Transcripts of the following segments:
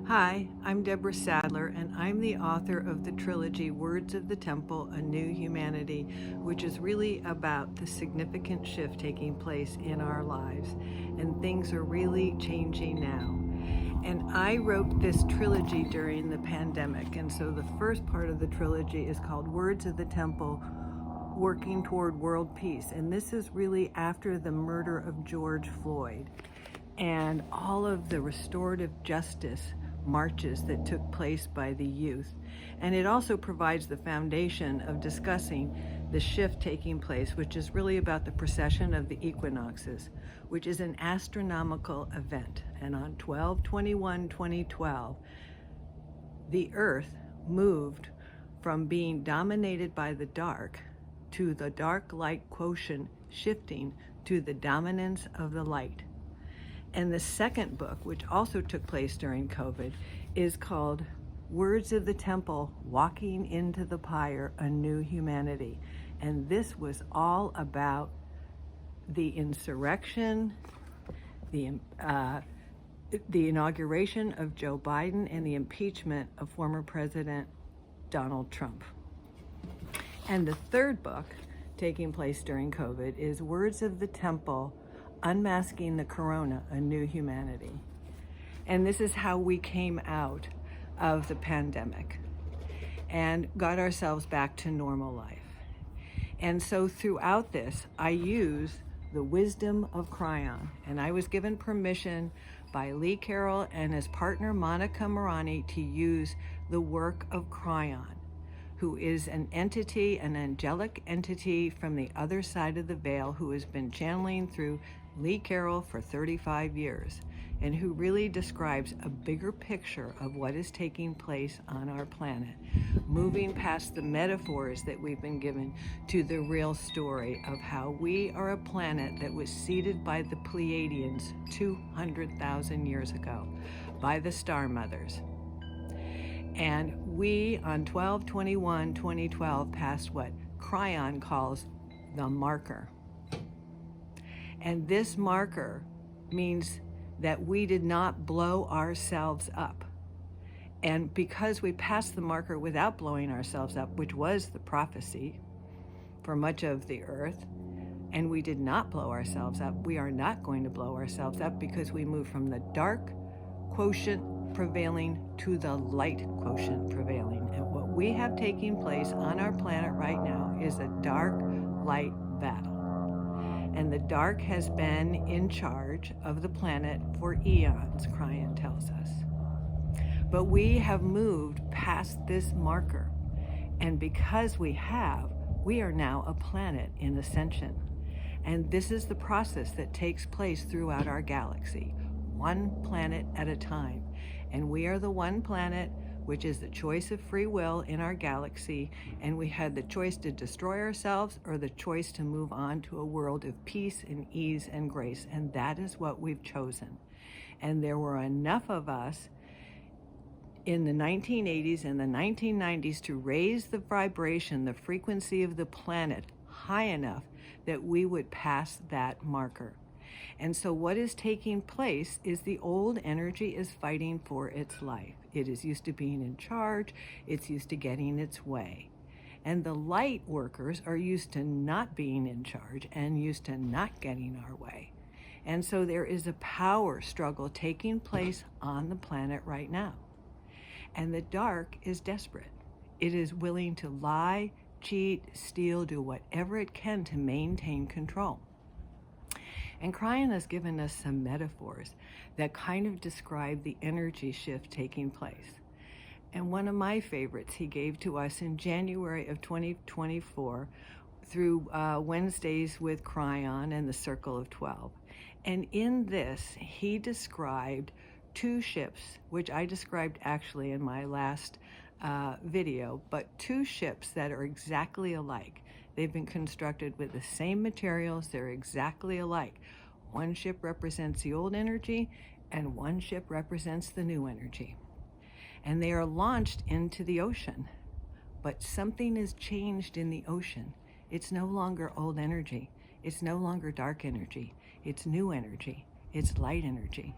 Hi, I'm Deborah Sadler, and I'm the author of the trilogy Words of the Temple, A New Humanity, which is really about the significant shift taking place in our lives. And things are really changing now. And I wrote this trilogy during the pandemic. And so the first part of the trilogy is called Words of the Temple, Working Toward World Peace. And this is really after the murder of George Floyd and all of the restorative justice marches that took place by the youth. And it also provides the foundation of discussing the shift taking place, which is really about the precession of the equinoxes, which is an astronomical event. And on 12/21/2012, the Earth moved from being dominated by the dark to the dark-light quotient shifting to the dominance of the light. And the second book, which also took place during COVID, is called Words of the Temple, Walking into the Pyre, A New Humanity. And this was all about the insurrection, the inauguration of Joe Biden, and the impeachment of former President Donald Trump. And the third book, taking place during COVID, is Words of the Temple, Unmasking the Corona, A New Humanity. And this is how we came out of the pandemic and got ourselves back to normal life. And so throughout this, I use the wisdom of Cryon. And I was given permission by Lee Carroll and his partner Monica Morani to use the work of Cryon, who is an entity, an angelic entity from the other side of the veil, who has been channeling through Lee Carroll for 35 years, and who really describes a bigger picture of what is taking place on our planet, moving past the metaphors that we've been given to the real story of how we are a planet that was seeded by the Pleiadians 200,000 years ago, by the Star Mothers. And we, on 12/21/2012, passed what Cryon calls the marker. And this marker means that we did not blow ourselves up. And because we passed the marker without blowing ourselves up, which was the prophecy for much of the earth, and we did not blow ourselves up, we are not going to blow ourselves up, because we moved from the dark quotient prevailing to the light quotient prevailing. And what we have taking place on our planet right now is a dark-light battle. And the dark has been in charge of the planet for eons, Cryon tells us. But we have moved past this marker. And because we are now a planet in ascension. And this is the process that takes place throughout our galaxy, one planet at a time. And we are the one planet, which is the choice of free will in our galaxy, and we had the choice to destroy ourselves or the choice to move on to a world of peace and ease and grace, and that is what we've chosen. And there were enough of us in the 1980s and the 1990s to raise the vibration, the frequency of the planet high enough that we would pass that marker. And so what is taking place is the old energy is fighting for its life. It is used to being in charge. It's used to getting its way. And the light workers are used to not being in charge and used to not getting our way. And so there is a power struggle taking place on the planet right now. And the dark is desperate. It is willing to lie, cheat, steal, do whatever it can to maintain control. And Cryon has given us some metaphors that kind of describe the energy shift taking place. And one of my favorites he gave to us in January of 2024 through Wednesdays with Cryon and the Circle of 12. And in this, he described two ships, which I described actually in my last video, but two ships that are exactly alike. They've been constructed with the same materials. They're exactly alike. One ship represents the old energy, and one ship represents the new energy. And they are launched into the ocean. But something has changed in the ocean. It's no longer old energy. It's no longer dark energy. It's new energy. It's light energy.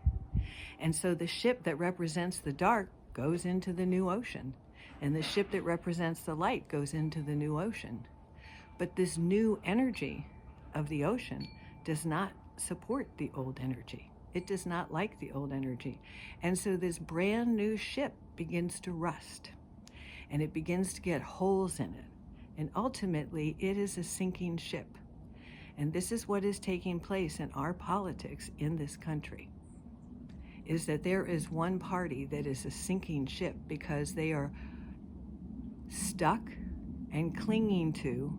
And so the ship that represents the dark goes into the new ocean, and the ship that represents the light goes into the new ocean. But this new energy of the ocean does not support the old energy. It does not like the old energy. And so this brand new ship begins to rust, and it begins to get holes in it. And ultimately, it is a sinking ship. And this is what is taking place in our politics in this country, is that there is one party that is a sinking ship because they are stuck and clinging to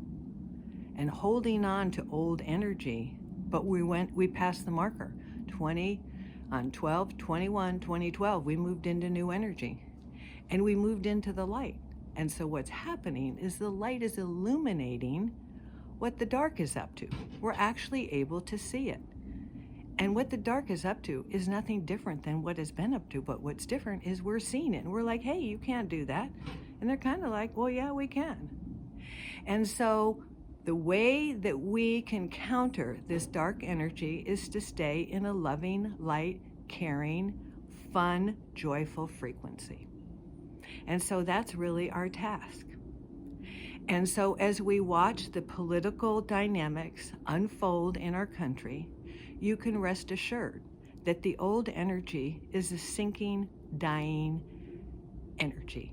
and holding on to old energy. But we passed the marker. 2012, we moved into new energy, and we moved into the light. And so what's happening is the light is illuminating what the dark is up to. We're actually able to see it. And what the dark is up to is nothing different than what it's been up to, but what's different is we're seeing it, and we're like, hey, you can't do that. And they're kind of like, well, yeah, we can. And so the way that we can counter this dark energy is to stay in a loving, light, caring, fun, joyful frequency. And so that's really our task. And so as we watch the political dynamics unfold in our country, you can rest assured that the old energy is a sinking, dying energy.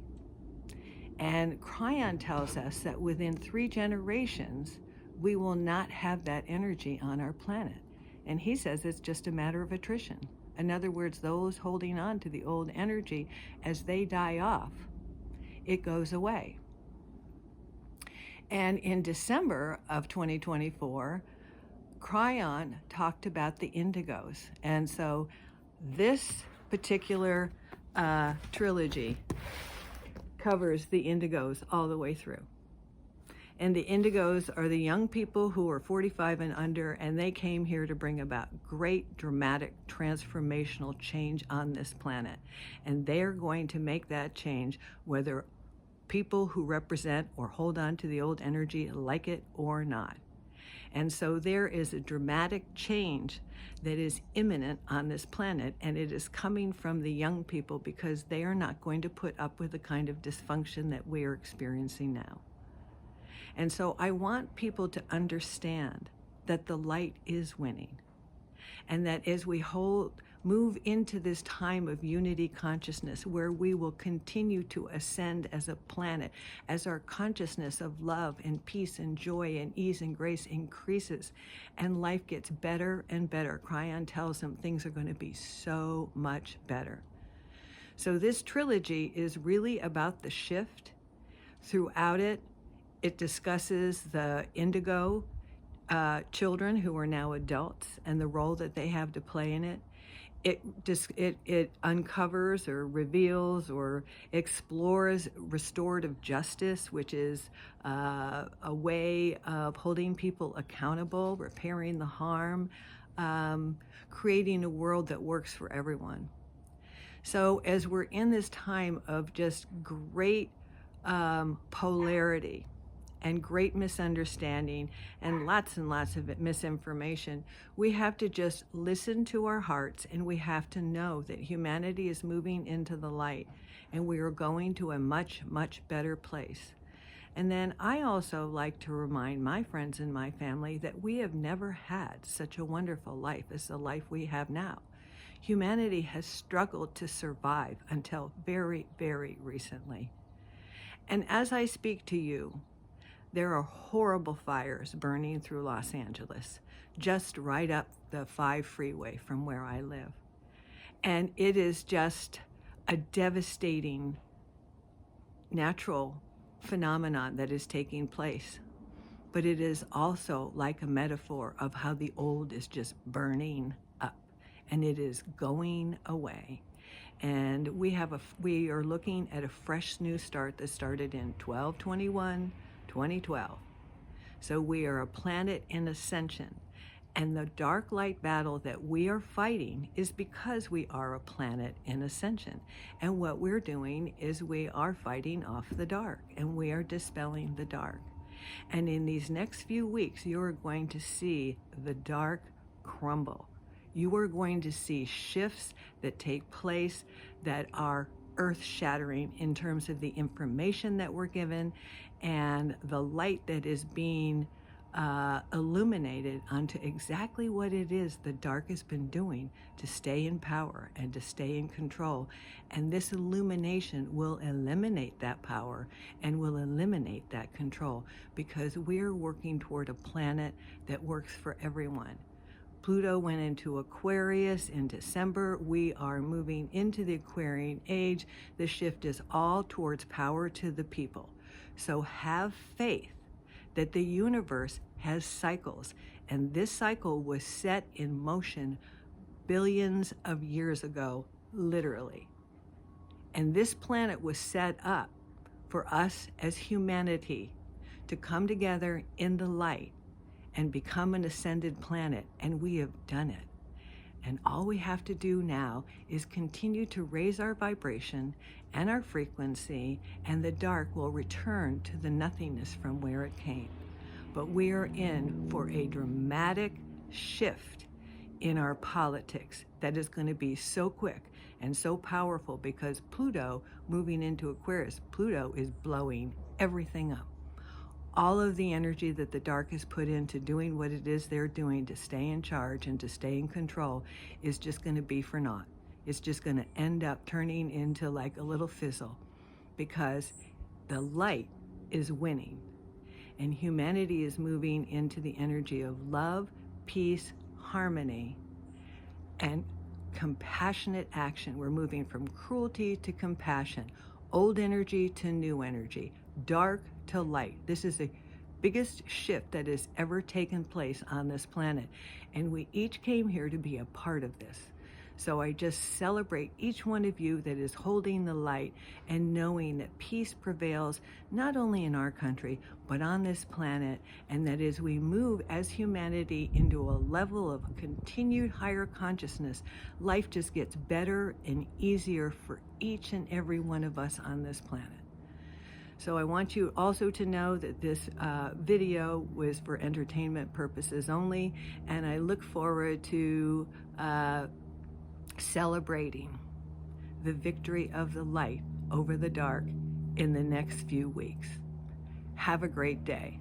And Cryon tells us that within 3 generations, we will not have that energy on our planet. And he says it's just a matter of attrition. In other words, those holding on to the old energy, as they die off, it goes away. And in December of 2024, Cryon talked about the indigos. And so this particular trilogy covers the indigos all the way through. And the indigos are the young people who are 45 and under, and they came here to bring about great, dramatic, transformational change on this planet. And they're going to make that change whether people who represent or hold on to the old energy like it or not. And so there is a dramatic change that is imminent on this planet, and it is coming from the young people because they are not going to put up with the kind of dysfunction that we are experiencing now. And so I want people to understand that the light is winning, and that as we move into this time of unity consciousness where we will continue to ascend as a planet, as our consciousness of love and peace and joy and ease and grace increases and life gets better and better. Cryon tells them things are going to be so much better. So this trilogy is really about the shift. Throughout it, it discusses the indigo children who are now adults and the role that they have to play in it. It uncovers or reveals or explores restorative justice, which is a way of holding people accountable, repairing the harm, creating a world that works for everyone. So as we're in this time of just great polarity and great misunderstanding and lots of misinformation, we have to just listen to our hearts, and we have to know that humanity is moving into the light, and we are going to a much, much better place. And then I also like to remind my friends and my family that we have never had such a wonderful life as the life we have now. Humanity has struggled to survive until very, very recently. And as I speak to you, there are horrible fires burning through Los Angeles, just right up the 5 freeway from where I live. And it is just a devastating natural phenomenon that is taking place. But it is also like a metaphor of how the old is just burning up, and it is going away. And we are looking at a fresh new start that started in 12/21/2012. So we are a planet in ascension. And the dark light battle that we are fighting is because we are a planet in ascension. And what we're doing is we are fighting off the dark, and we are dispelling the dark. And in these next few weeks, you're going to see the dark crumble. You are going to see shifts that take place that are earth-shattering in terms of the information that we're given and the light that is being illuminated onto exactly what it is the dark has been doing to stay in power and to stay in control. And this illumination will eliminate that power and will eliminate that control, because we're working toward a planet that works for everyone. Pluto went into Aquarius in December. We are moving into the Aquarian age. The shift is all towards power to the people. So have faith that the universe has cycles, and this cycle was set in motion billions of years ago, literally. And this planet was set up for us as humanity to come together in the light and become an ascended planet, and we have done it. And all we have to do now is continue to raise our vibration and our frequency, and the dark will return to the nothingness from where it came. But we are in for a dramatic shift in our politics that is going to be so quick and so powerful, because Pluto moving into Aquarius, Pluto is blowing everything up. All of the energy that the dark has put into doing what it is they're doing to stay in charge and to stay in control is just going to be for naught. It's just going to end up turning into like a little fizzle, because the light is winning and humanity is moving into the energy of love, peace, harmony, and compassionate action. We're moving from cruelty to compassion, old energy to new energy, dark to light. This is the biggest shift that has ever taken place on this planet, and we each came here to be a part of this. So I just celebrate each one of you that is holding the light and knowing that peace prevails not only in our country but on this planet, and that as we move as humanity into a level of continued higher consciousness, life just gets better and easier for each and every one of us on this planet. So I want you also to know that this video was for entertainment purposes only, and I look forward to celebrating the victory of the light over the dark in the next few weeks. Have a great day.